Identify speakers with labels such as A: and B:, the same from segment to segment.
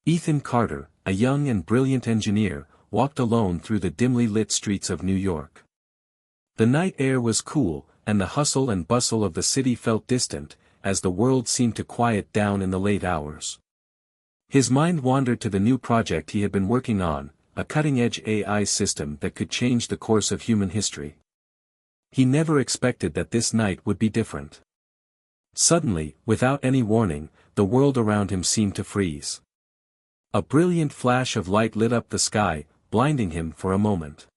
A: Ethan Carter, a young and brilliant engineer, walked alone through the dimly lit streets of New York. The night air was cool, and the hustle and bustle of the city felt distant, as the world seemed to quiet down in the late hours. His mind wandered to the new project he had been working on, a cutting-edge AI system that could change the course of human history. He never expected that this night would be different. Suddenly, without any warning, the world around him seemed to freeze. A brilliant flash of light lit up the sky, blinding him for a moment.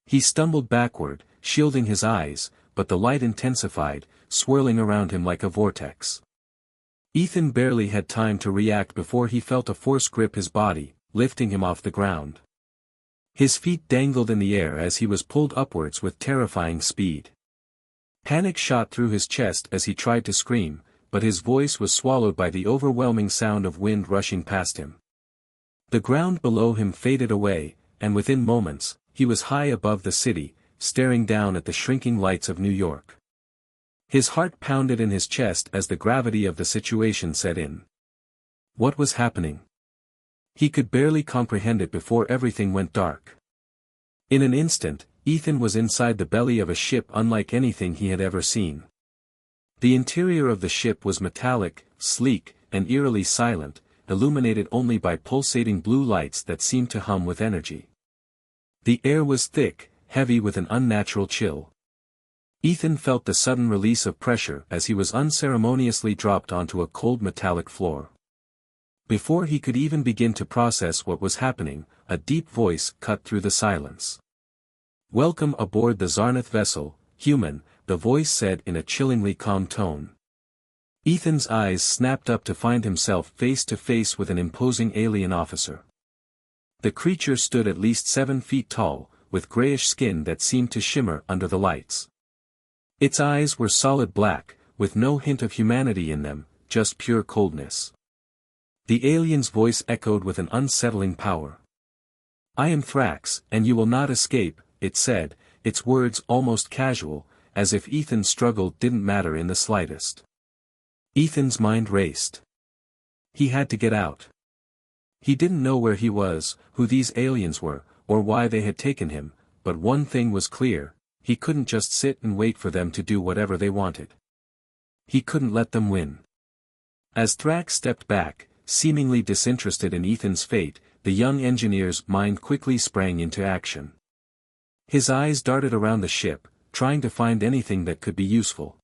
A: He stumbled backward, shielding his eyes, but the light intensified, swirling around him like a vortex. Ethan barely had time to react before he felt a force grip his body, lifting him off the ground. His feet dangled in the air as he was pulled upwards with terrifying speed. Panic shot through his chest as he tried to scream, but his voice was swallowed by the overwhelming sound of wind rushing past him. The ground below him faded away, and within moments, he was high above the city, staring down at the shrinking lights of New York. His heart pounded in his chest as the gravity of the situation set in. What was happening? He could barely comprehend it before everything went dark. In an instant, Ethan was inside the belly of a ship unlike anything he had ever seen. The interior of the ship was metallic, sleek, and eerily silent, illuminated only by pulsating blue lights that seemed to hum with energy. The air was thick, heavy with an unnatural chill. Ethan felt the sudden release of pressure as he was unceremoniously dropped onto a cold metallic floor. Before he could even begin to process what was happening, a deep voice cut through the silence. "Welcome aboard the Zarnath vessel, human," the voice said in a chillingly calm tone. Ethan's eyes snapped up to find himself face to face with an imposing alien officer. The creature stood at least 7 feet tall, with grayish skin that seemed to shimmer under the lights. Its eyes were solid black, with no hint of humanity in them, just pure coldness. The alien's voice echoed with an unsettling power. "I am Thrax, and you will not escape," it said, its words almost casual, as if Ethan's struggle didn't matter in the slightest. Ethan's mind raced. He had to get out. He didn't know where he was, who these aliens were, or why they had taken him, but one thing was clear: he couldn't just sit and wait for them to do whatever they wanted. He couldn't let them win. As Thrax stepped back, seemingly disinterested in Ethan's fate, the young engineer's mind quickly sprang into action. His eyes darted around the ship, trying to find anything that could be useful.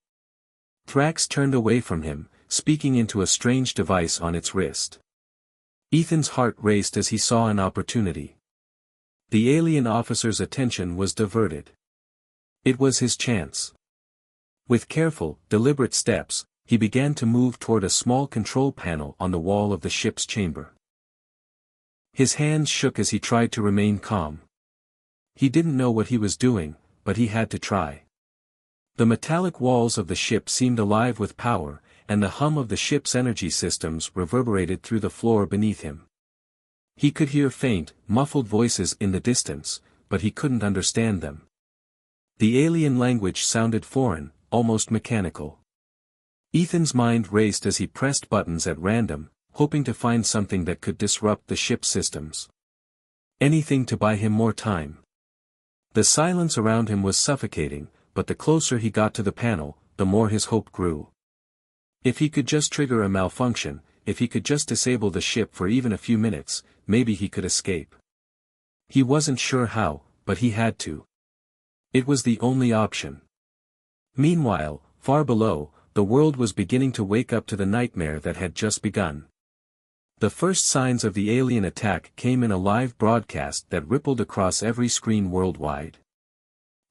A: Thrax turned away from him, speaking into a strange device on its wrist. Ethan's heart raced as he saw an opportunity. The alien officer's attention was diverted. It was his chance. With careful, deliberate steps, he began to move toward a small control panel on the wall of the ship's chamber. His hands shook as he tried to remain calm. He didn't know what he was doing, but he had to try. The metallic walls of the ship seemed alive with power, and the hum of the ship's energy systems reverberated through the floor beneath him. He could hear faint, muffled voices in the distance, but he couldn't understand them. The alien language sounded foreign, almost mechanical. Ethan's mind raced as he pressed buttons at random, hoping to find something that could disrupt the ship's systems. Anything to buy him more time. The silence around him was suffocating, but the closer he got to the panel, the more his hope grew. If he could just trigger a malfunction, if he could just disable the ship for even a few minutes, maybe he could escape. He wasn't sure how, but he had to. It was the only option. Meanwhile, far below, the world was beginning to wake up to the nightmare that had just begun. The first signs of the alien attack came in a live broadcast that rippled across every screen worldwide.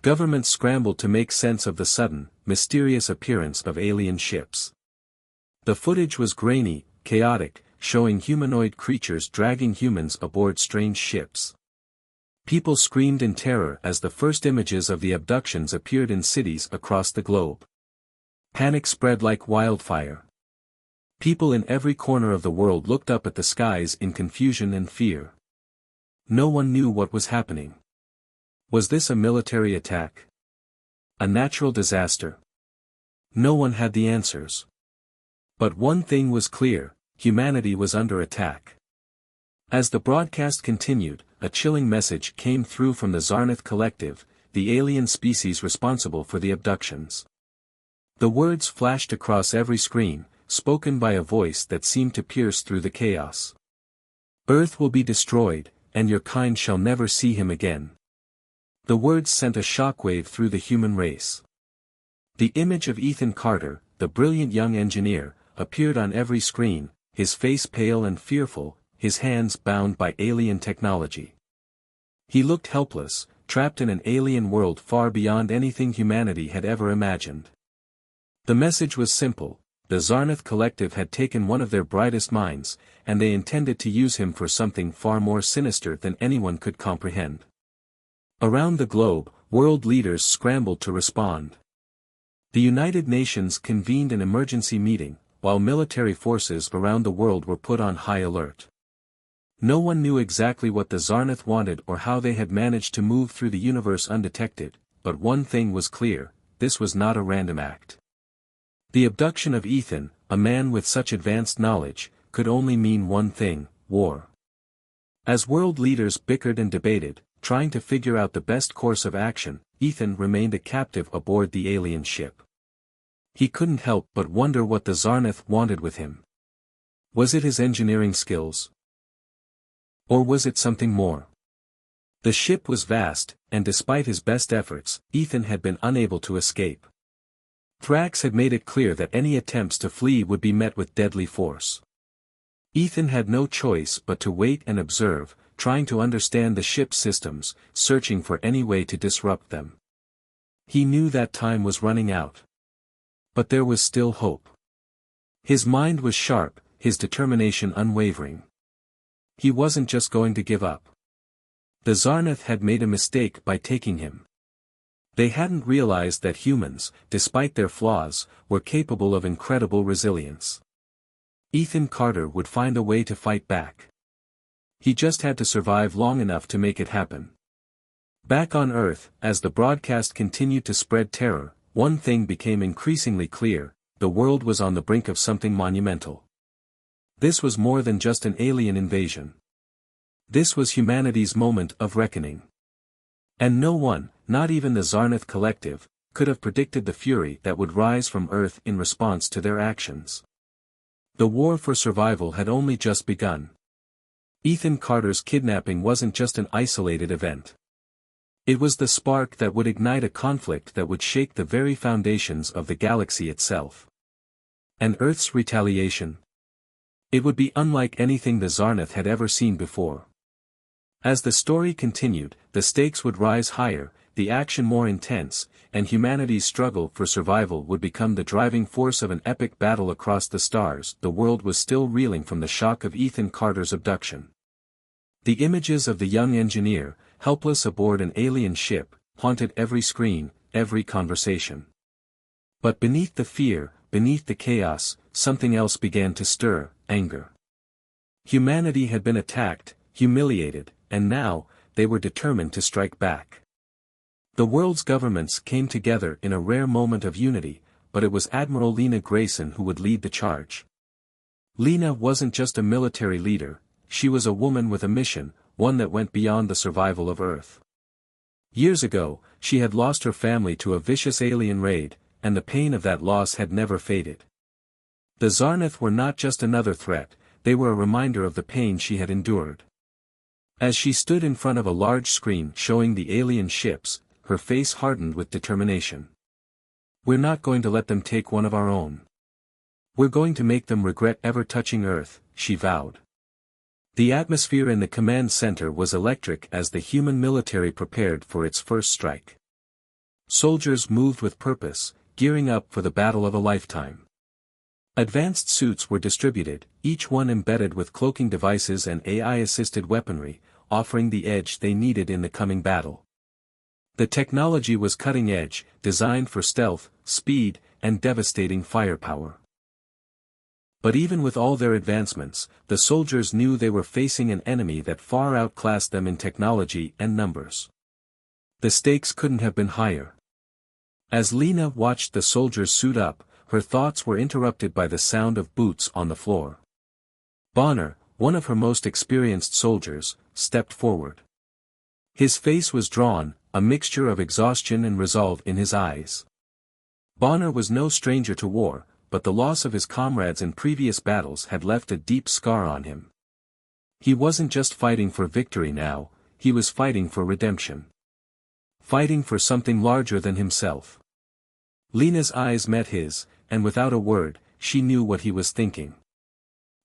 A: Governments scrambled to make sense of the sudden, mysterious appearance of alien ships. The footage was grainy, chaotic, showing humanoid creatures dragging humans aboard strange ships. People screamed in terror as the first images of the abductions appeared in cities across the globe. Panic spread like wildfire. People in every corner of the world looked up at the skies in confusion and fear. No one knew what was happening. Was this a military attack? A natural disaster? No one had the answers. But one thing was clear: humanity was under attack. As the broadcast continued, a chilling message came through from the Zarnath Collective, the alien species responsible for the abductions. The words flashed across every screen, spoken by a voice that seemed to pierce through the chaos. Earth will be destroyed, and your kind shall never see him again. The words sent a shockwave through the human race. The image of Ethan Carter, the brilliant young engineer, appeared on every screen, his face pale and fearful, his hands bound by alien technology. He looked helpless, trapped in an alien world far beyond anything humanity had ever imagined. The message was simple: the Zarnath Collective had taken one of their brightest minds, and they intended to use him for something far more sinister than anyone could comprehend. Around the globe, world leaders scrambled to respond. The United Nations convened an emergency meeting, while military forces around the world were put on high alert. No one knew exactly what the Zarnath wanted or how they had managed to move through the universe undetected, but one thing was clear: this was not a random act. The abduction of Ethan, a man with such advanced knowledge, could only mean one thing: war. As world leaders bickered and debated, trying to figure out the best course of action, Ethan remained a captive aboard the alien ship. He couldn't help but wonder what the Zarnath wanted with him. Was it his engineering skills? Or was it something more? The ship was vast, and despite his best efforts, Ethan had been unable to escape. Thrax had made it clear that any attempts to flee would be met with deadly force. Ethan had no choice but to wait and observe, trying to understand the ship's systems, searching for any way to disrupt them. He knew that time was running out. But there was still hope. His mind was sharp, his determination unwavering. He wasn't just going to give up. The Zarnath had made a mistake by taking him. They hadn't realized that humans, despite their flaws, were capable of incredible resilience. Ethan Carter would find a way to fight back. He just had to survive long enough to make it happen. Back on Earth, as the broadcast continued to spread terror, one thing became increasingly clear: the world was on the brink of something monumental. This was more than just an alien invasion. This was humanity's moment of reckoning. And no one, not even the Zarnath Collective, could have predicted the fury that would rise from Earth in response to their actions. The war for survival had only just begun. Ethan Carter's kidnapping wasn't just an isolated event. It was the spark that would ignite a conflict that would shake the very foundations of the galaxy itself. And Earth's retaliation? It would be unlike anything the Zarnath had ever seen before. As the story continued, the stakes would rise higher, the action more intense, and humanity's struggle for survival would become the driving force of an epic battle across the stars. The world was still reeling from the shock of Ethan Carter's abduction. The images of the young engineer, helpless aboard an alien ship, haunted every screen, every conversation. But beneath the fear, beneath the chaos, something else began to stir: anger. Humanity had been attacked, humiliated, and now, they were determined to strike back. The world's governments came together in a rare moment of unity, but it was Admiral Lena Grayson who would lead the charge. Lena wasn't just a military leader, she was a woman with a mission, one that went beyond the survival of Earth. Years ago, she had lost her family to a vicious alien raid, and the pain of that loss had never faded. The Zarnath were not just another threat, they were a reminder of the pain she had endured. As she stood in front of a large screen showing the alien ships, her face hardened with determination. "We're not going to let them take one of our own. We're going to make them regret ever touching Earth," she vowed. The atmosphere in the command center was electric as the human military prepared for its first strike. Soldiers moved with purpose, gearing up for the battle of a lifetime. Advanced suits were distributed, each one embedded with cloaking devices and AI-assisted weaponry, offering the edge they needed in the coming battle. The technology was cutting-edge, designed for stealth, speed, and devastating firepower. But even with all their advancements, the soldiers knew they were facing an enemy that far outclassed them in technology and numbers. The stakes couldn't have been higher. As Lena watched the soldiers suit up, her thoughts were interrupted by the sound of boots on the floor. Bonner, one of her most experienced soldiers, stepped forward. His face was drawn, a mixture of exhaustion and resolve in his eyes. Bonner was no stranger to war, but the loss of his comrades in previous battles had left a deep scar on him. He wasn't just fighting for victory now, he was fighting for redemption. Fighting for something larger than himself. Lena's eyes met his, and without a word, she knew what he was thinking.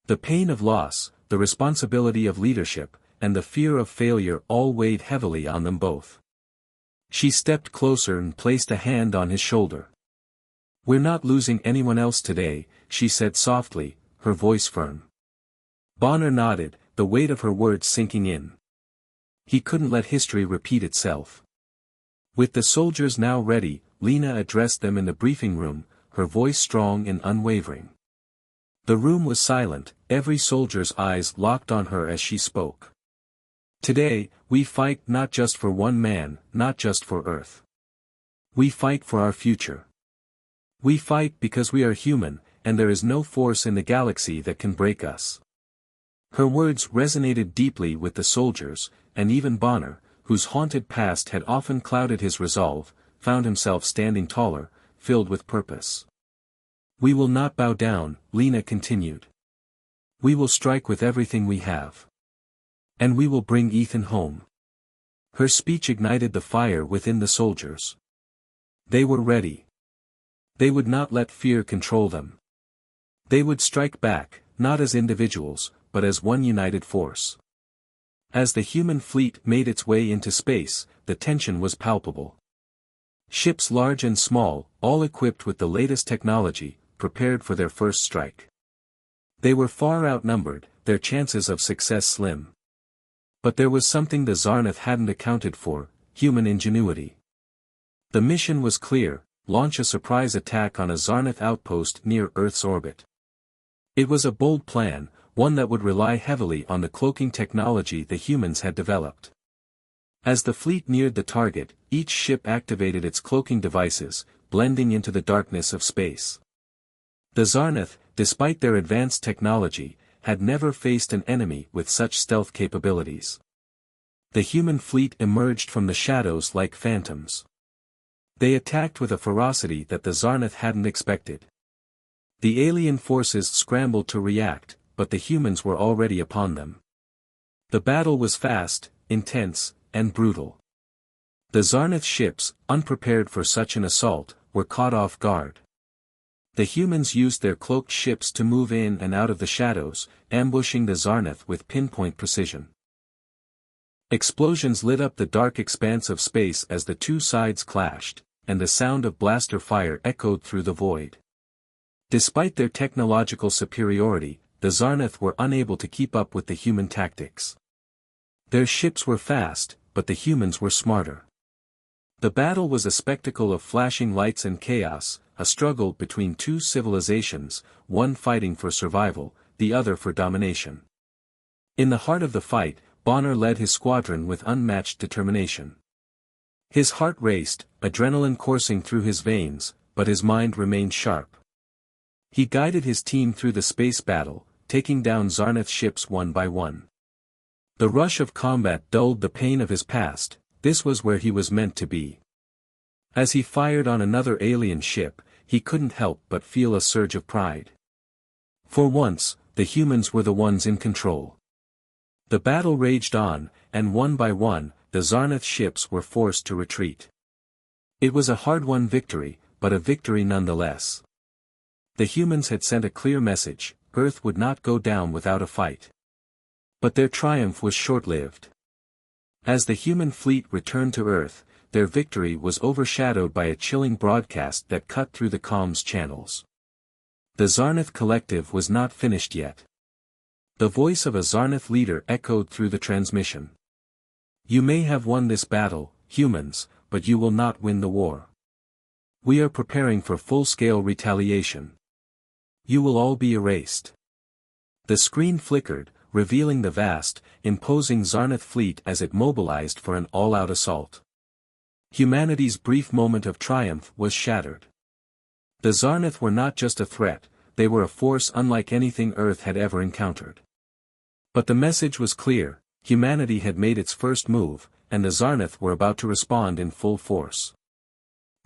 A: The pain of loss, the responsibility of leadership, and the fear of failure all weighed heavily on them both. She stepped closer and placed a hand on his shoulder. "We're not losing anyone else today," she said softly, her voice firm. Bonner nodded, the weight of her words sinking in. He couldn't let history repeat itself. With the soldiers now ready, Lena addressed them in the briefing room, her voice strong and unwavering. The room was silent, every soldier's eyes locked on her as she spoke. "Today, we fight not just for one man, not just for Earth. We fight for our future. We fight because we are human, and there is no force in the galaxy that can break us." Her words resonated deeply with the soldiers, and even Bonner, whose haunted past had often clouded his resolve, found himself standing taller, filled with purpose. "We will not bow down," Lena continued. "We will strike with everything we have. And we will bring Ethan home." Her speech ignited the fire within the soldiers. They were ready. They would not let fear control them. They would strike back, not as individuals, but as one united force. As the human fleet made its way into space, the tension was palpable. Ships large and small, all equipped with the latest technology, prepared for their first strike. They were far outnumbered, their chances of success slim. But there was something the Zarnath hadn't accounted for: human ingenuity. The mission was clear: launch a surprise attack on a Zarnath outpost near Earth's orbit. It was a bold plan, one that would rely heavily on the cloaking technology the humans had developed. As the fleet neared the target, each ship activated its cloaking devices, blending into the darkness of space. The Zarnath, despite their advanced technology, had never faced an enemy with such stealth capabilities. The human fleet emerged from the shadows like phantoms. They attacked with a ferocity that the Zarnath hadn't expected. The alien forces scrambled to react, but the humans were already upon them. The battle was fast, intense, and brutal. The Zarnath ships, unprepared for such an assault, were caught off guard. The humans used their cloaked ships to move in and out of the shadows, ambushing the Zarnath with pinpoint precision. Explosions lit up the dark expanse of space as the two sides clashed, and the sound of blaster fire echoed through the void. Despite their technological superiority, the Zarnath were unable to keep up with the human tactics. Their ships were fast, but the humans were smarter. The battle was a spectacle of flashing lights and chaos, a struggle between two civilizations, one fighting for survival, the other for domination. In the heart of the fight, Bonner led his squadron with unmatched determination. His heart raced, adrenaline coursing through his veins, but his mind remained sharp. He guided his team through the space battle, taking down Zarnath ships one by one. The rush of combat dulled the pain of his past. This was where he was meant to be. As he fired on another alien ship, he couldn't help but feel a surge of pride. For once, the humans were the ones in control. The battle raged on, and one by one, the Zarnath ships were forced to retreat. It was a hard-won victory, but a victory nonetheless. The humans had sent a clear message: Earth would not go down without a fight. But their triumph was short-lived. As the human fleet returned to Earth, their victory was overshadowed by a chilling broadcast that cut through the comms channels. The Zarnath Collective was not finished yet. The voice of a Zarnath leader echoed through the transmission. "You may have won this battle, humans, but you will not win the war. We are preparing for full-scale retaliation. You will all be erased." The screen flickered, revealing the vast, imposing Zarnath fleet as it mobilized for an all-out assault. Humanity's brief moment of triumph was shattered. The Zarnath were not just a threat, they were a force unlike anything Earth had ever encountered. But the message was clear: humanity had made its first move, and the Zarnath were about to respond in full force.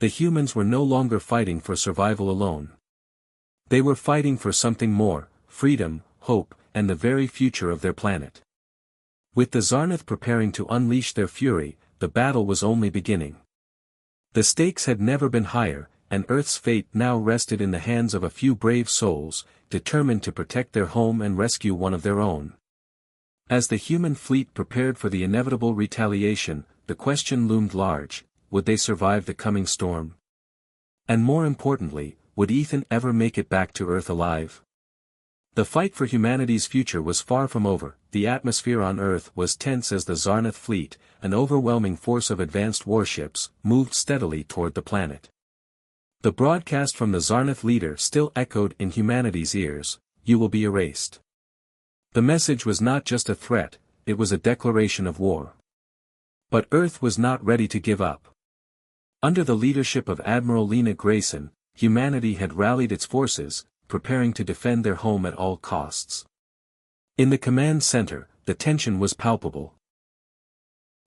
A: The humans were no longer fighting for survival alone. They were fighting for something more: freedom, hope, and the very future of their planet. With the Zarnath preparing to unleash their fury, the battle was only beginning. The stakes had never been higher, and Earth's fate now rested in the hands of a few brave souls, determined to protect their home and rescue one of their own. As the human fleet prepared for the inevitable retaliation, the question loomed large: would they survive the coming storm? And more importantly, would Ethan ever make it back to Earth alive? The fight for humanity's future was far from over. The atmosphere on Earth was tense as the Zarnath fleet, an overwhelming force of advanced warships, moved steadily toward the planet. The broadcast from the Zarnath leader still echoed in humanity's ears: "You will be erased." The message was not just a threat, it was a declaration of war. But Earth was not ready to give up. Under the leadership of Admiral Lena Grayson, humanity had rallied its forces, preparing to defend their home at all costs. In the command center, the tension was palpable.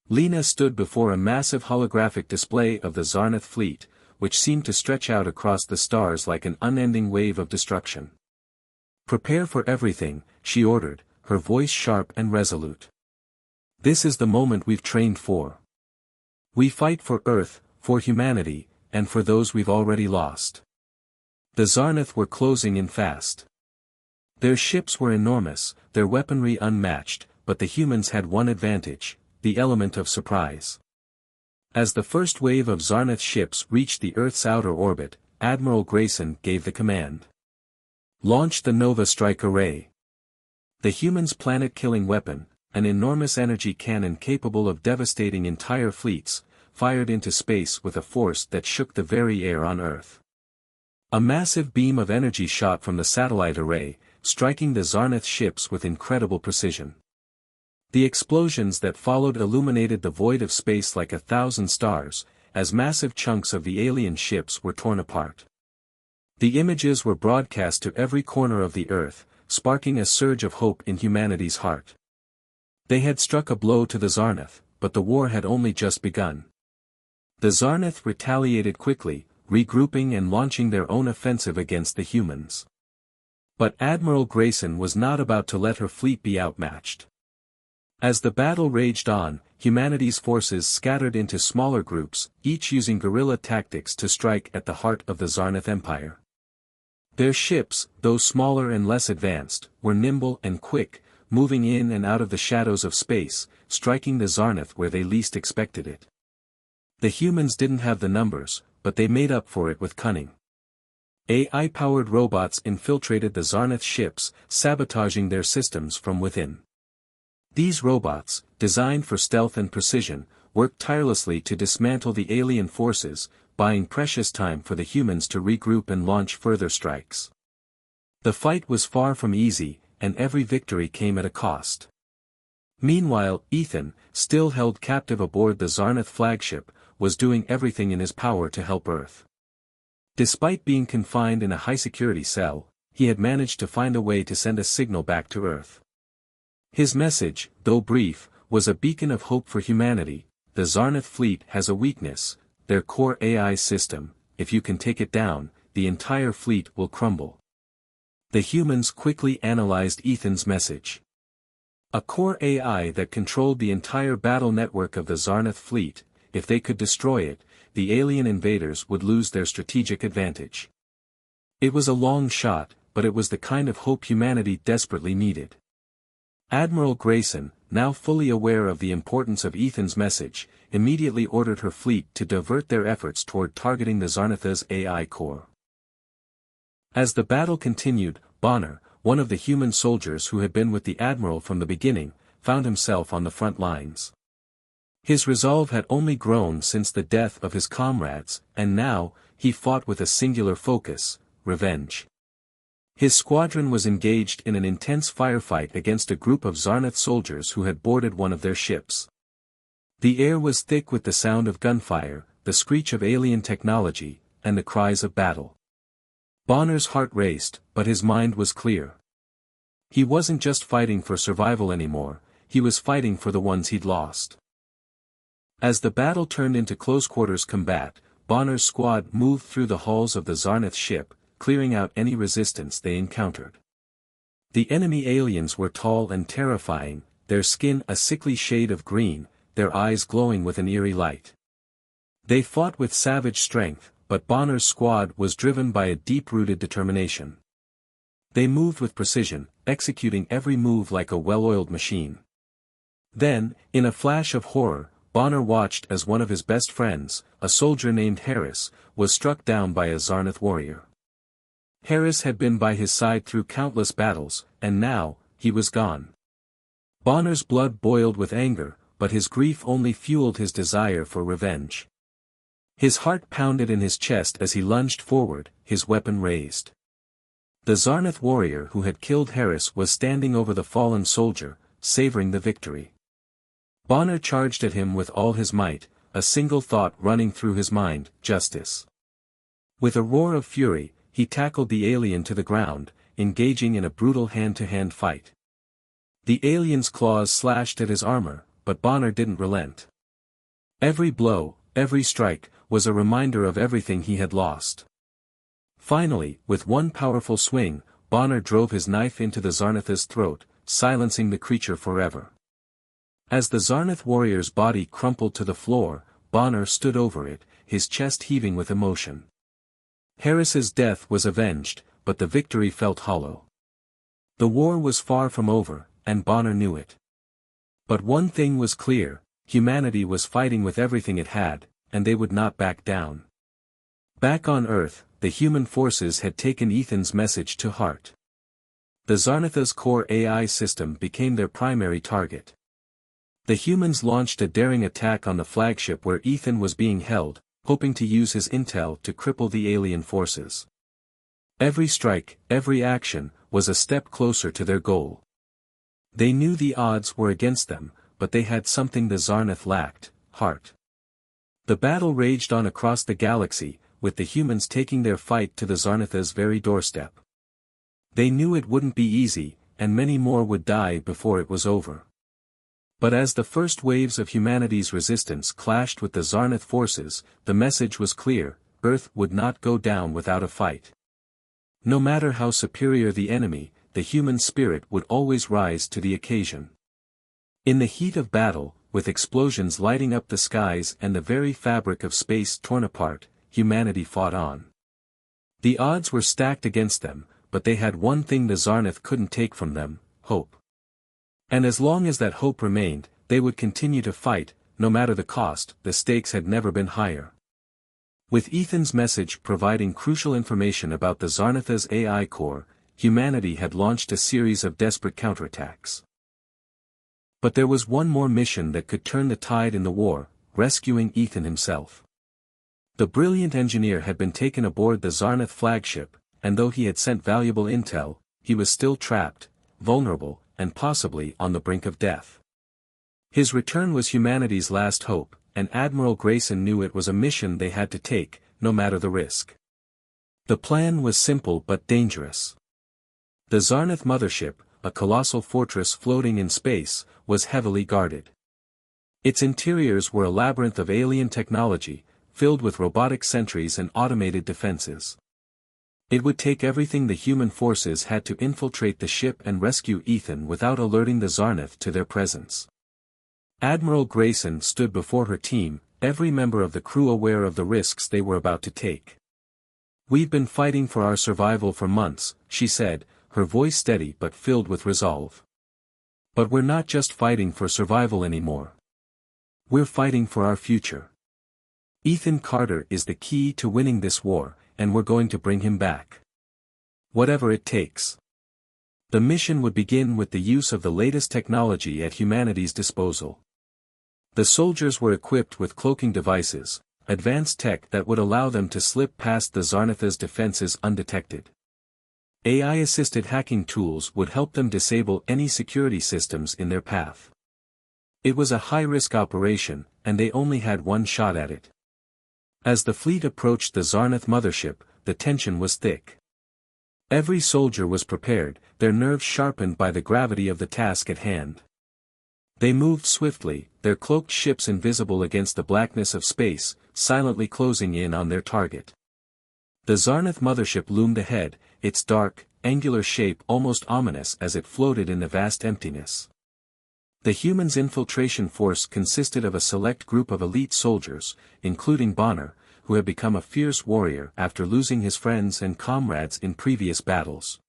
A: Lena stood before a massive holographic display of the Zarnath fleet, which seemed to stretch out across the stars like an unending wave of destruction. "Prepare for everything," she ordered, her voice sharp and resolute. "This is the moment we've trained for. We fight for Earth, for humanity, and for those we've already lost." The Zarnath were closing in fast. Their ships were enormous, their weaponry unmatched, but the humans had one advantage: the element of surprise. As the first wave of Zarnath ships reached the Earth's outer orbit, Admiral Grayson gave the command. "Launch the Nova Strike Array." The humans' planet-killing weapon, an enormous energy cannon capable of devastating entire fleets, fired into space with a force that shook the very air on Earth. A massive beam of energy shot from the satellite array, striking the Zarnath ships with incredible precision. The explosions that followed illuminated the void of space like 1,000 stars, as massive chunks of the alien ships were torn apart. The images were broadcast to every corner of the Earth, sparking a surge of hope in humanity's heart. They had struck a blow to the Zarnath, but the war had only just begun. The Zarnath retaliated quickly, regrouping and launching their own offensive against the humans. But Admiral Grayson was not about to let her fleet be outmatched. As the battle raged on, humanity's forces scattered into smaller groups, each using guerrilla tactics to strike at the heart of the Zarnath Empire. Their ships, though smaller and less advanced, were nimble and quick, moving in and out of the shadows of space, striking the Zarnath where they least expected it. The humans didn't have the numbers, but they made up for it with cunning. AI-powered robots infiltrated the Zarnath ships, sabotaging their systems from within. These robots, designed for stealth and precision, worked tirelessly to dismantle the alien forces, buying precious time for the humans to regroup and launch further strikes. The fight was far from easy, and every victory came at a cost. Meanwhile, Ethan, still held captive aboard the Zarnath flagship, was doing everything in his power to help Earth. Despite being confined in a high-security cell, he had managed to find a way to send a signal back to Earth. His message, though brief, was a beacon of hope for humanity. "The Zarnath fleet has a weakness, their core AI system. If you can take it down, the entire fleet will crumble." The humans quickly analyzed Ethan's message. A core AI that controlled the entire battle network of the Zarnath fleet. If they could destroy it, the alien invaders would lose their strategic advantage. It was a long shot, but it was the kind of hope humanity desperately needed. Admiral Grayson, now fully aware of the importance of Ethan's message, immediately ordered her fleet to divert their efforts toward targeting the Zarnath's AI core. As the battle continued, Bonner, one of the human soldiers who had been with the Admiral from the beginning, found himself on the front lines. His resolve had only grown since the death of his comrades, and now, he fought with a singular focus: revenge. His squadron was engaged in an intense firefight against a group of Zarnath soldiers who had boarded one of their ships. The air was thick with the sound of gunfire, the screech of alien technology, and the cries of battle. Bonner's heart raced, but his mind was clear. He wasn't just fighting for survival anymore, he was fighting for the ones he'd lost. As the battle turned into close-quarters combat, Bonner's squad moved through the hulls of the Zarnath ship, clearing out any resistance they encountered. The enemy aliens were tall and terrifying, their skin a sickly shade of green, their eyes glowing with an eerie light. They fought with savage strength, but Bonner's squad was driven by a deep-rooted determination. They moved with precision, executing every move like a well-oiled machine. Then, in a flash of horror, Bonner watched as one of his best friends, a soldier named Harris, was struck down by a Zarnath warrior. Harris had been by his side through countless battles, and now, he was gone. Bonner's blood boiled with anger, but his grief only fueled his desire for revenge. His heart pounded in his chest as he lunged forward, his weapon raised. The Zarnath warrior who had killed Harris was standing over the fallen soldier, savoring the victory. Bonner charged at him with all his might, a single thought running through his mind: justice. With a roar of fury, he tackled the alien to the ground, engaging in a brutal hand-to-hand fight. The alien's claws slashed at his armor, but Bonner didn't relent. Every blow, every strike, was a reminder of everything he had lost. Finally, with one powerful swing, Bonner drove his knife into the Zarnath's throat, silencing the creature forever. As the Zarnath warrior's body crumpled to the floor, Bonner stood over it, his chest heaving with emotion. Harris's death was avenged, but the victory felt hollow. The war was far from over, and Bonner knew it. But one thing was clear: humanity was fighting with everything it had, and they would not back down. Back on Earth, the human forces had taken Ethan's message to heart. The Zarnath's core AI system became their primary target. The humans launched a daring attack on the flagship where Ethan was being held, hoping to use his intel to cripple the alien forces. Every strike, every action, was a step closer to their goal. They knew the odds were against them, but they had something the Zarnath lacked: heart. The battle raged on across the galaxy, with the humans taking their fight to the Zarnath's very doorstep. They knew it wouldn't be easy, and many more would die before it was over. But as the first waves of humanity's resistance clashed with the Zarnath forces, the message was clear: Earth would not go down without a fight. No matter how superior the enemy, the human spirit would always rise to the occasion. In the heat of battle, with explosions lighting up the skies and the very fabric of space torn apart, humanity fought on. The odds were stacked against them, but they had one thing the Zarnath couldn't take from them: hope. And as long as that hope remained, they would continue to fight, no matter the cost. The stakes had never been higher. With Ethan's message providing crucial information about the Zarnath's AI core, humanity had launched a series of desperate counterattacks. But there was one more mission that could turn the tide in the war: rescuing Ethan himself. The brilliant engineer had been taken aboard the Zarnath flagship, and though he had sent valuable intel, he was still trapped, vulnerable, and possibly on the brink of death. His return was humanity's last hope, and Admiral Grayson knew it was a mission they had to take, no matter the risk. The plan was simple but dangerous. The Zarnath mothership, a colossal fortress floating in space, was heavily guarded. Its interiors were a labyrinth of alien technology, filled with robotic sentries and automated defenses. It would take everything the human forces had to infiltrate the ship and rescue Ethan without alerting the Zarnath to their presence. Admiral Grayson stood before her team, every member of the crew aware of the risks they were about to take. "We've been fighting for our survival for months," she said, her voice steady but filled with resolve. "But we're not just fighting for survival anymore. We're fighting for our future. Ethan Carter is the key to winning this war, and we're going to bring him back. Whatever it takes." The mission would begin with the use of the latest technology at humanity's disposal. The soldiers were equipped with cloaking devices, advanced tech that would allow them to slip past the Zarnath's defenses undetected. AI-assisted hacking tools would help them disable any security systems in their path. It was a high-risk operation, and they only had one shot at it. As the fleet approached the Zarnath mothership, the tension was thick. Every soldier was prepared, their nerves sharpened by the gravity of the task at hand. They moved swiftly, their cloaked ships invisible against the blackness of space, silently closing in on their target. The Zarnath mothership loomed ahead, its dark, angular shape almost ominous as it floated in the vast emptiness. The humans' infiltration force consisted of a select group of elite soldiers, including Bonner, who had become a fierce warrior after losing his friends and comrades in previous battles.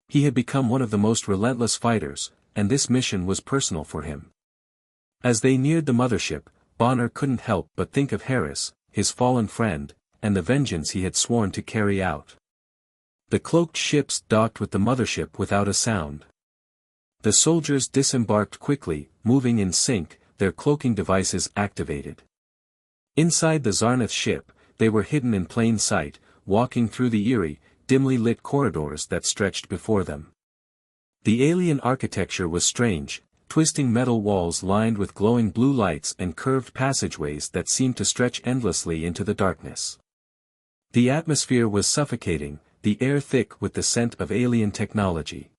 A: He had become one of the most relentless fighters, and this mission was personal for him. As they neared the mothership, Bonner couldn't help but think of Harris, his fallen friend, and the vengeance he had sworn to carry out. The cloaked ships docked with the mothership without a sound. The soldiers disembarked quickly, moving in sync, their cloaking devices activated. Inside the Zarnath ship, they were hidden in plain sight, walking through the eerie, dimly lit corridors that stretched before them. The alien architecture was strange, twisting metal walls lined with glowing blue lights and curved passageways that seemed to stretch endlessly into the darkness. The atmosphere was suffocating, the air thick with the scent of alien technology.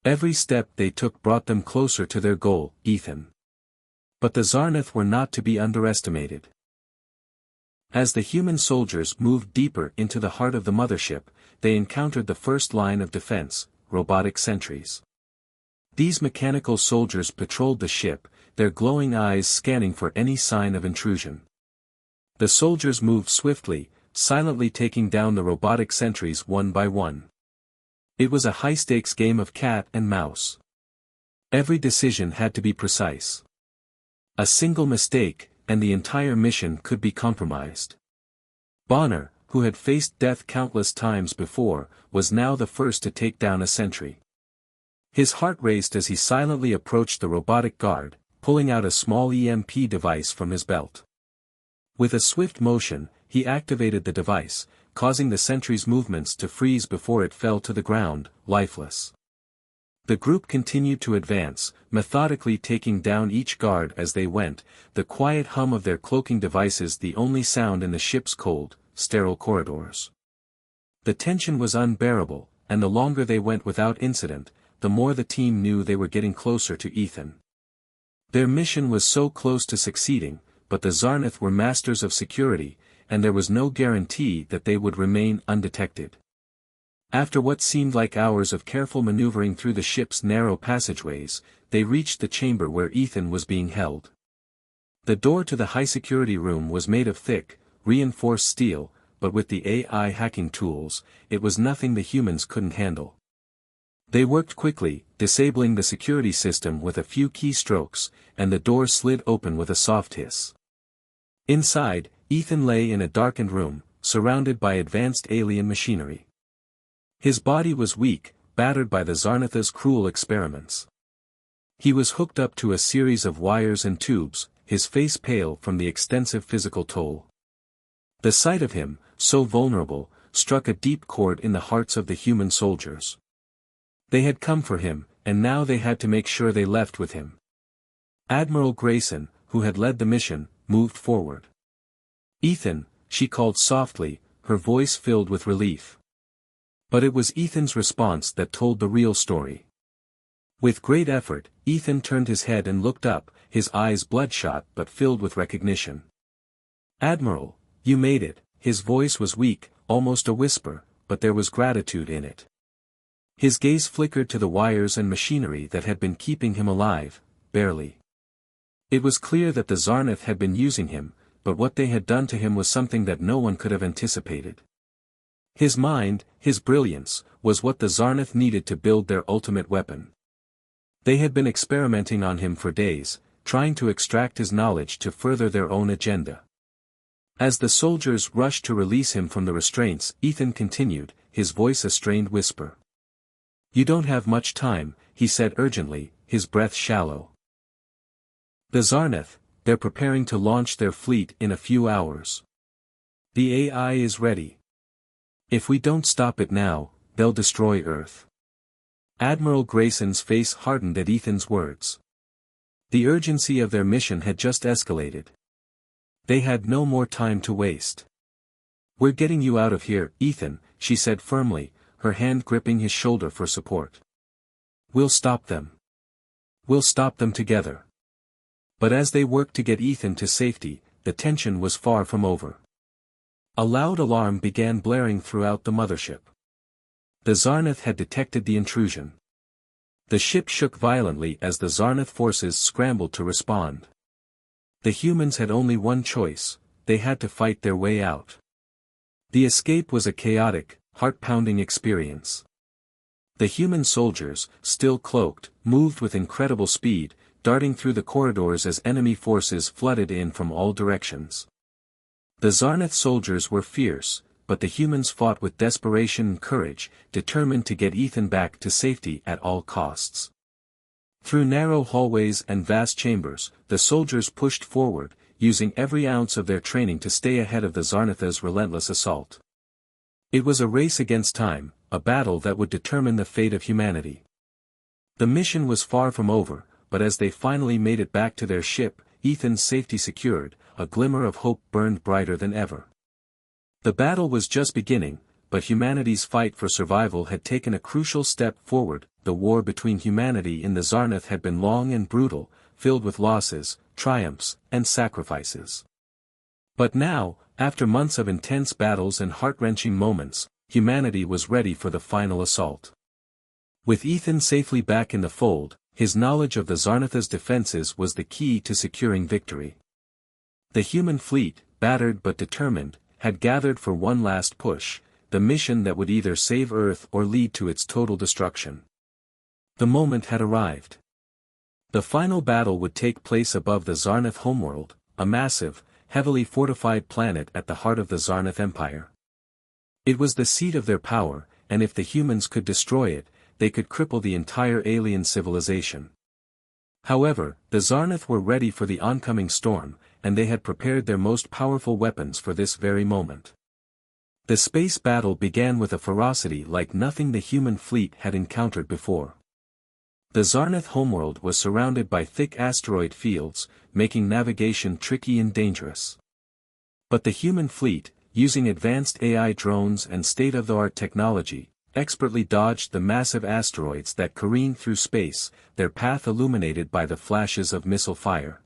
A: Every step they took brought them closer to their goal, Ethan. But the Zarnath were not to be underestimated. As the human soldiers moved deeper into the heart of the mothership, they encountered the first line of defense, robotic sentries. These mechanical soldiers patrolled the ship, their glowing eyes scanning for any sign of intrusion. The soldiers moved swiftly, silently taking down the robotic sentries one by one. It was a high-stakes game of cat and mouse. Every decision had to be precise. A single mistake, and the entire mission could be compromised. Bonner, who had faced death countless times before, was now the first to take down a sentry. His heart raced as he silently approached the robotic guard, pulling out a small EMP device from his belt. With a swift motion, he activated the device, causing the sentry's movements to freeze before it fell to the ground, lifeless. The group continued to advance, methodically taking down each guard as they went, the quiet hum of their cloaking devices the only sound in the ship's cold, sterile corridors. The tension was unbearable, and the longer they went without incident, the more the team knew they were getting closer to Ethan. Their mission was so close to succeeding, but the Zarnath were masters of security, and there was no guarantee that they would remain undetected. After what seemed like hours of careful maneuvering through the ship's narrow passageways, they reached the chamber where Ethan was being held. The door to the high-security room was made of thick, reinforced steel, but with the AI hacking tools, it was nothing the humans couldn't handle. They worked quickly, disabling the security system with a few keystrokes, and the door slid open with a soft hiss. Inside, Ethan lay in a darkened room, surrounded by advanced alien machinery. His body was weak, battered by the Zarnatha's cruel experiments. He was hooked up to a series of wires and tubes, his face pale from the extensive physical toll. The sight of him, so vulnerable, struck a deep chord in the hearts of the human soldiers. They had come for him, and now they had to make sure they left with him. Admiral Grayson, who had led the mission, moved forward. "Ethan," she called softly, her voice filled with relief. But it was Ethan's response that told the real story. With great effort, Ethan turned his head and looked up, his eyes bloodshot but filled with recognition. "Admiral, you made it." His voice was weak, almost a whisper, but there was gratitude in it. His gaze flickered to the wires and machinery that had been keeping him alive, barely. It was clear that the Zarnath had been using him, but what they had done to him was something that no one could have anticipated. His mind, his brilliance, was what the Zarnath needed to build their ultimate weapon. They had been experimenting on him for days, trying to extract his knowledge to further their own agenda. As the soldiers rushed to release him from the restraints, Ethan continued, his voice a strained whisper. "You don't have much time," he said urgently, his breath shallow. "The Zarnath, they're preparing to launch their fleet in a few hours. The AI is ready. If we don't stop it now, they'll destroy Earth." Admiral Grayson's face hardened at Ethan's words. The urgency of their mission had just escalated. They had no more time to waste. "We're getting you out of here, Ethan," she said firmly, her hand gripping his shoulder for support. "We'll stop them. We'll stop them together." But as they worked to get Ethan to safety, the tension was far from over. A loud alarm began blaring throughout the mothership. The Zarnath had detected the intrusion. The ship shook violently as the Zarnath forces scrambled to respond. The humans had only one choice: they had to fight their way out. The escape was a chaotic, heart-pounding experience. The human soldiers, still cloaked, moved with incredible speed, darting through the corridors as enemy forces flooded in from all directions. The Zarnath soldiers were fierce, but the humans fought with desperation and courage, determined to get Ethan back to safety at all costs. Through narrow hallways and vast chambers, the soldiers pushed forward, using every ounce of their training to stay ahead of the Zarnath's relentless assault. It was a race against time, a battle that would determine the fate of humanity. The mission was far from over, but as they finally made it back to their ship, Ethan's safety secured, a glimmer of hope burned brighter than ever. The battle was just beginning, but humanity's fight for survival had taken a crucial step forward. The war between humanity and the Zarnath had been long and brutal, filled with losses, triumphs, and sacrifices. But now, after months of intense battles and heart-wrenching moments, humanity was ready for the final assault. With Ethan safely back in the fold, his knowledge of the Zarnath's defenses was the key to securing victory. The human fleet, battered but determined, had gathered for one last push, the mission that would either save Earth or lead to its total destruction. The moment had arrived. The final battle would take place above the Zarnath homeworld, a massive, heavily fortified planet at the heart of the Zarnath Empire. It was the seat of their power, and if the humans could destroy it, they could cripple the entire alien civilization. However, the Zarnath were ready for the oncoming storm, and they had prepared their most powerful weapons for this very moment. The space battle began with a ferocity like nothing the human fleet had encountered before. The Zarnath homeworld was surrounded by thick asteroid fields, making navigation tricky and dangerous. But the human fleet, using advanced AI drones and state-of-the-art technology, expertly dodged the massive asteroids that careened through space, their path illuminated by the flashes of missile fire.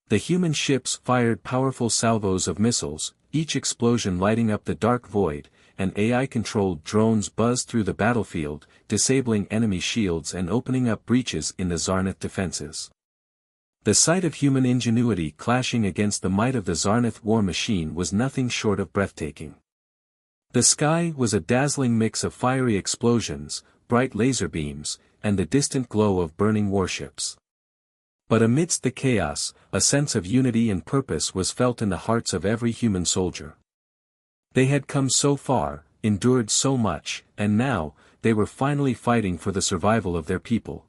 A: The human ships fired powerful salvos of missiles, each explosion lighting up the dark void, and AI-controlled drones buzzed through the battlefield, disabling enemy shields and opening up breaches in the Zarnath defenses. The sight of human ingenuity clashing against the might of the Zarnath war machine was nothing short of breathtaking. The sky was a dazzling mix of fiery explosions, bright laser beams, and the distant glow of burning warships. But amidst the chaos, a sense of unity and purpose was felt in the hearts of every human soldier. They had come so far, endured so much, and now, they were finally fighting for the survival of their people.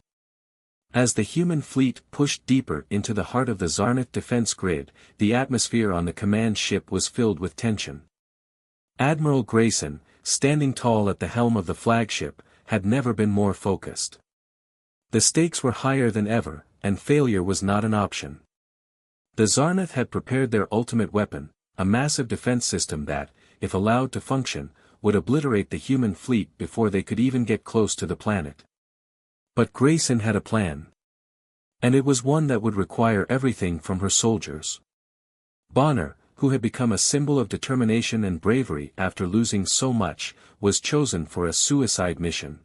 A: As the human fleet pushed deeper into the heart of the Zarnath defense grid, the atmosphere on the command ship was filled with tension. Admiral Grayson, standing tall at the helm of the flagship, had never been more focused. The stakes were higher than ever, and failure was not an option. The Zarnath had prepared their ultimate weapon, a massive defense system that, if allowed to function, would obliterate the human fleet before they could even get close to the planet. But Grayson had a plan. And it was one that would require everything from her soldiers. Bonner, who had become a symbol of determination and bravery after losing so much, was chosen for a suicide mission.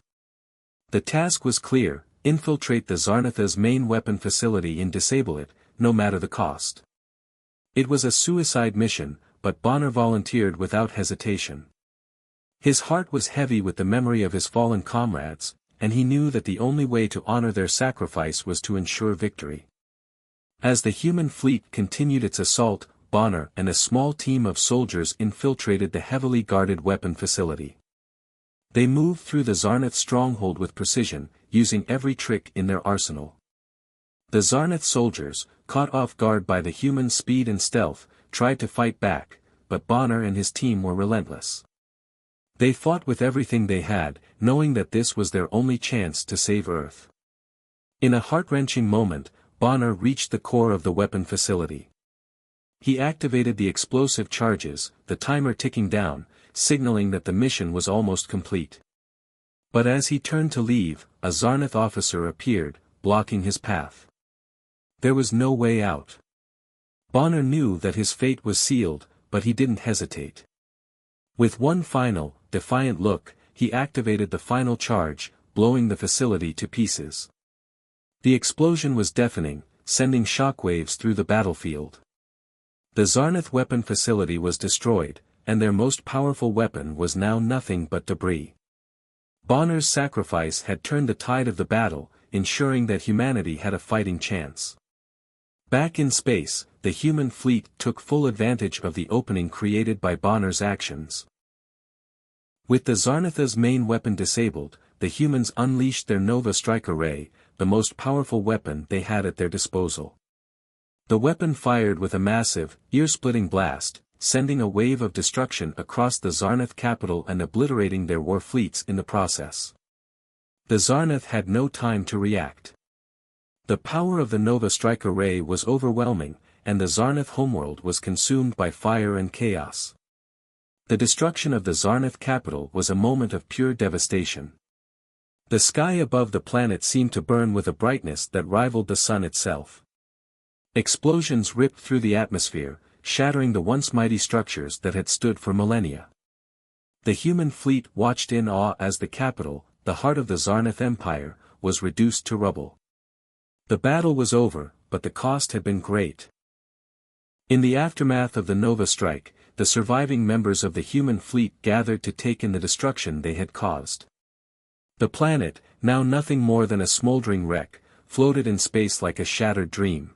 A: The task was clear: infiltrate the Zarnath's main weapon facility and disable it, no matter the cost. It was a suicide mission, but Bonner volunteered without hesitation. His heart was heavy with the memory of his fallen comrades, and he knew that the only way to honor their sacrifice was to ensure victory. As the human fleet continued its assault, Bonner and a small team of soldiers infiltrated the heavily guarded weapon facility. They moved through the Zarnath stronghold with precision, using every trick in their arsenal. The Zarnath soldiers, caught off guard by the human speed and stealth, tried to fight back, but Bonner and his team were relentless. They fought with everything they had, knowing that this was their only chance to save Earth. In a heart-wrenching moment, Bonner reached the core of the weapon facility. He activated the explosive charges, the timer ticking down, signaling that the mission was almost complete. But as he turned to leave, a Zarnath officer appeared, blocking his path. There was no way out. Bonner knew that his fate was sealed, but he didn't hesitate. With one final, defiant look, he activated the final charge, blowing the facility to pieces. The explosion was deafening, sending shockwaves through the battlefield. The Zarnath weapon facility was destroyed, and their most powerful weapon was now nothing but debris. Bonner's sacrifice had turned the tide of the battle, ensuring that humanity had a fighting chance. Back in space, the human fleet took full advantage of the opening created by Bonner's actions. With the Zarnatha's main weapon disabled, the humans unleashed their Nova Strike Array, the most powerful weapon they had at their disposal. The weapon fired with a massive, ear-splitting blast, sending a wave of destruction across the Zarnath capital and obliterating their war fleets in the process. The Zarnath had no time to react. The power of the Nova Strike Array was overwhelming, and the Zarnath homeworld was consumed by fire and chaos. The destruction of the Zarnath capital was a moment of pure devastation. The sky above the planet seemed to burn with a brightness that rivaled the sun itself. Explosions ripped through the atmosphere, shattering the once mighty structures that had stood for millennia. The human fleet watched in awe as the capital, the heart of the Zarnath Empire, was reduced to rubble. The battle was over, but the cost had been great. In the aftermath of the Nova Strike, the surviving members of the human fleet gathered to take in the destruction they had caused. The planet, now nothing more than a smoldering wreck, floated in space like a shattered dream.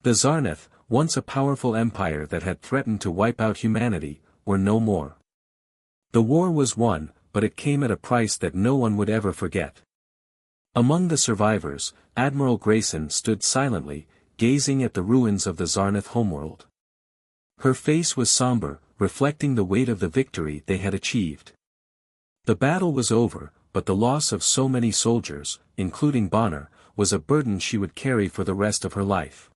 A: The Zarnath, once a powerful empire that had threatened to wipe out humanity, were no more. The war was won, but it came at a price that no one would ever forget. Among the survivors, Admiral Grayson stood silently, gazing at the ruins of the Zarnath homeworld. Her face was somber, reflecting the weight of the victory they had achieved. The battle was over, but the loss of so many soldiers, including Bonner, was a burden she would carry for the rest of her life.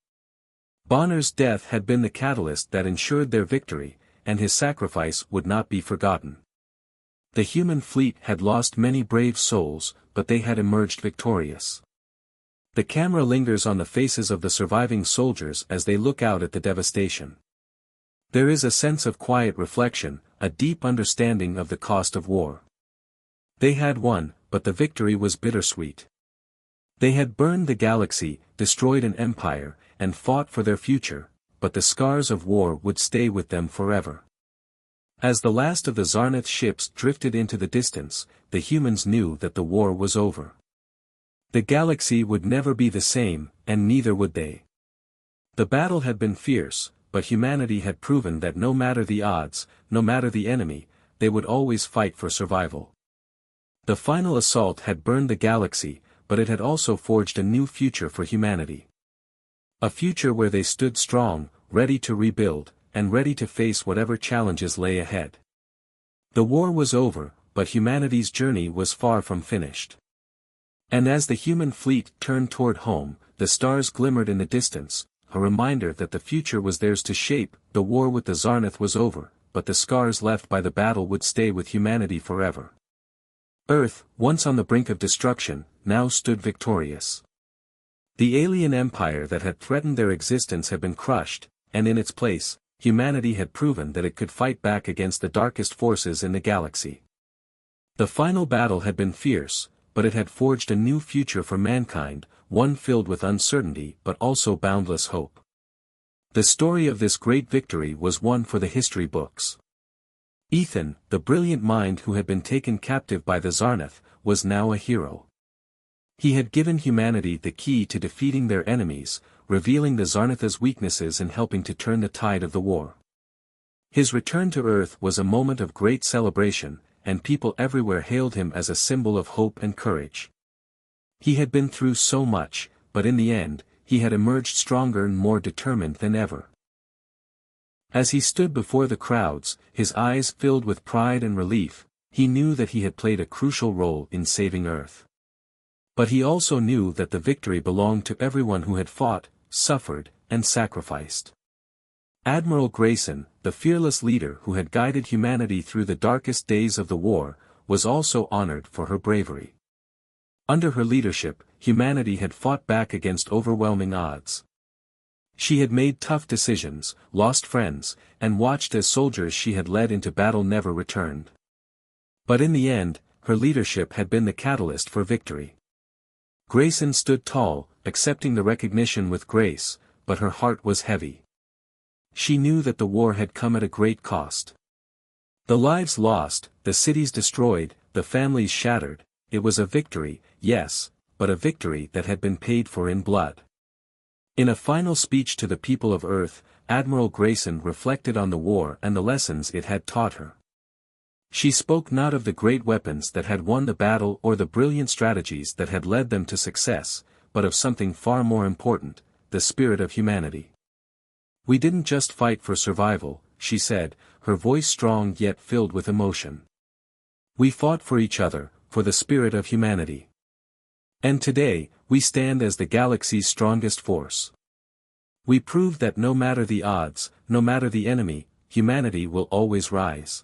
A: Bonner's death had been the catalyst that ensured their victory, and his sacrifice would not be forgotten. The human fleet had lost many brave souls, but they had emerged victorious. The camera lingers on the faces of the surviving soldiers as they look out at the devastation. There is a sense of quiet reflection, a deep understanding of the cost of war. They had won, but the victory was bittersweet. They had burned the galaxy, destroyed an empire, and fought for their future, but the scars of war would stay with them forever. As the last of the Zarnath ships drifted into the distance, the humans knew that the war was over. The galaxy would never be the same, and neither would they. The battle had been fierce, but humanity had proven that no matter the odds, no matter the enemy, they would always fight for survival. The final assault had burned the galaxy, but it had also forged a new future for humanity. A future where they stood strong, ready to rebuild, and ready to face whatever challenges lay ahead. The war was over, but humanity's journey was far from finished. And as the human fleet turned toward home, the stars glimmered in the distance, a reminder that the future was theirs to shape. The war with the Zarnath was over, but the scars left by the battle would stay with humanity forever. Earth, once on the brink of destruction, now stood victorious. The alien empire that had threatened their existence had been crushed, and in its place, humanity had proven that it could fight back against the darkest forces in the galaxy. The final battle had been fierce, but it had forged a new future for mankind, one filled with uncertainty but also boundless hope. The story of this great victory was one for the history books. Ethan, the brilliant mind who had been taken captive by the Zarnath, was now a hero. He had given humanity the key to defeating their enemies, revealing the Zarnatha's weaknesses and helping to turn the tide of the war. His return to Earth was a moment of great celebration, and people everywhere hailed him as a symbol of hope and courage. He had been through so much, but in the end, he had emerged stronger and more determined than ever. As he stood before the crowds, his eyes filled with pride and relief, he knew that he had played a crucial role in saving Earth. But he also knew that the victory belonged to everyone who had fought, suffered, and sacrificed. Admiral Grayson, the fearless leader who had guided humanity through the darkest days of the war, was also honored for her bravery. Under her leadership, humanity had fought back against overwhelming odds. She had made tough decisions, lost friends, and watched as soldiers she had led into battle never returned. But in the end, her leadership had been the catalyst for victory. Grayson stood tall, accepting the recognition with grace, but her heart was heavy. She knew that the war had come at a great cost. The lives lost, the cities destroyed, the families shattered. It was a victory, yes, but a victory that had been paid for in blood. In a final speech to the people of Earth, Admiral Grayson reflected on the war and the lessons it had taught her. She spoke not of the great weapons that had won the battle or the brilliant strategies that had led them to success, but of something far more important, the spirit of humanity. "We didn't just fight for survival," she said, her voice strong yet filled with emotion. "We fought for each other, for the spirit of humanity. And today, we stand as the galaxy's strongest force. We proved that no matter the odds, no matter the enemy, humanity will always rise.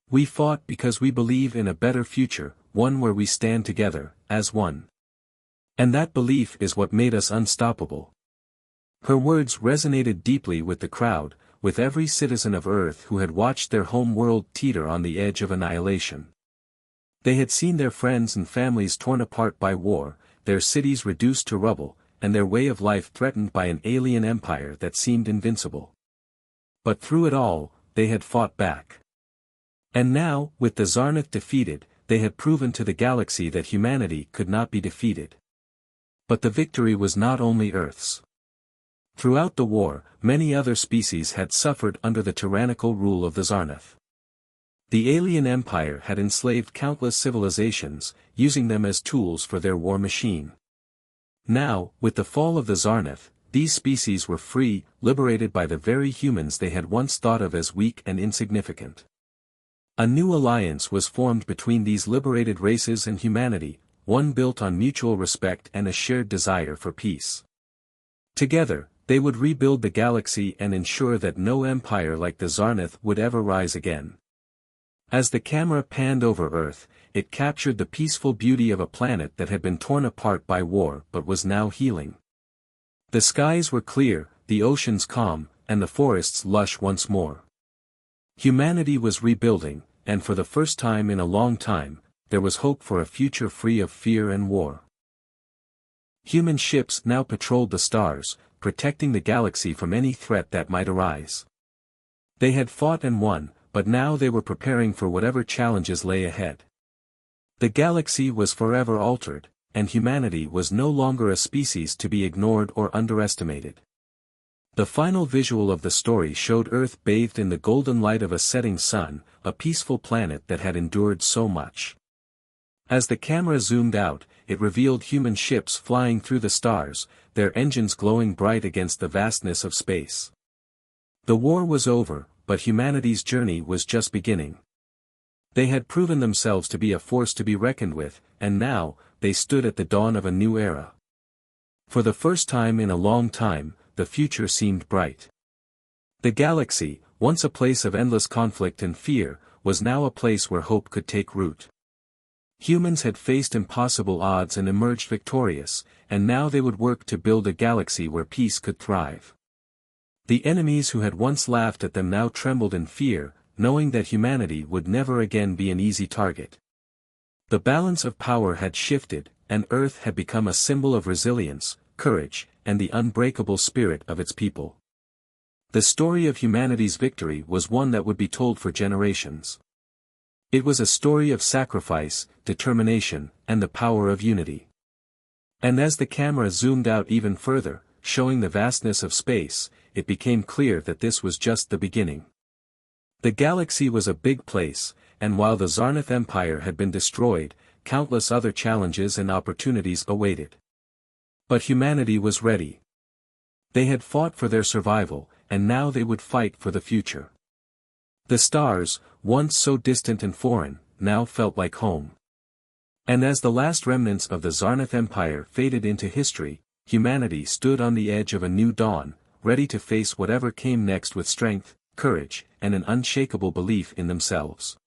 A: We fought because we believe in a better future, one where we stand together, as one. And that belief is what made us unstoppable." Her words resonated deeply with the crowd, with every citizen of Earth who had watched their home world teeter on the edge of annihilation. They had seen their friends and families torn apart by war, their cities reduced to rubble, and their way of life threatened by an alien empire that seemed invincible. But through it all, they had fought back. And now, with the Zarnath defeated, they had proven to the galaxy that humanity could not be defeated. But the victory was not only Earth's. Throughout the war, many other species had suffered under the tyrannical rule of the Zarnath. The alien empire had enslaved countless civilizations, using them as tools for their war machine. Now, with the fall of the Zarnath, these species were free, liberated by the very humans they had once thought of as weak and insignificant. A new alliance was formed between these liberated races and humanity, one built on mutual respect and a shared desire for peace. Together, they would rebuild the galaxy and ensure that no empire like the Zarnath would ever rise again. As the camera panned over Earth, it captured the peaceful beauty of a planet that had been torn apart by war but was now healing. The skies were clear, the oceans calm, and the forests lush once more. Humanity was rebuilding, and for the first time in a long time, there was hope for a future free of fear and war. Human ships now patrolled the stars, protecting the galaxy from any threat that might arise. They had fought and won, but now they were preparing for whatever challenges lay ahead. The galaxy was forever altered, and humanity was no longer a species to be ignored or underestimated. The final visual of the story showed Earth bathed in the golden light of a setting sun, a peaceful planet that had endured so much. As the camera zoomed out, it revealed human ships flying through the stars, their engines glowing bright against the vastness of space. The war was over, but humanity's journey was just beginning. They had proven themselves to be a force to be reckoned with, and now, they stood at the dawn of a new era. For the first time in a long time, the future seemed bright. The galaxy, once a place of endless conflict and fear, was now a place where hope could take root. Humans had faced impossible odds and emerged victorious, and now they would work to build a galaxy where peace could thrive. The enemies who had once laughed at them now trembled in fear, knowing that humanity would never again be an easy target. The balance of power had shifted, and Earth had become a symbol of resilience, courage, and the unbreakable spirit of its people. The story of humanity's victory was one that would be told for generations. It was a story of sacrifice, determination, and the power of unity. And as the camera zoomed out even further, showing the vastness of space, it became clear that this was just the beginning. The galaxy was a big place, and while the Zarnath Empire had been destroyed, countless other challenges and opportunities awaited. But humanity was ready. They had fought for their survival, and now they would fight for the future. The stars, once so distant and foreign, now felt like home. And as the last remnants of the Zarnath Empire faded into history, humanity stood on the edge of a new dawn, ready to face whatever came next with strength, courage, and an unshakable belief in themselves.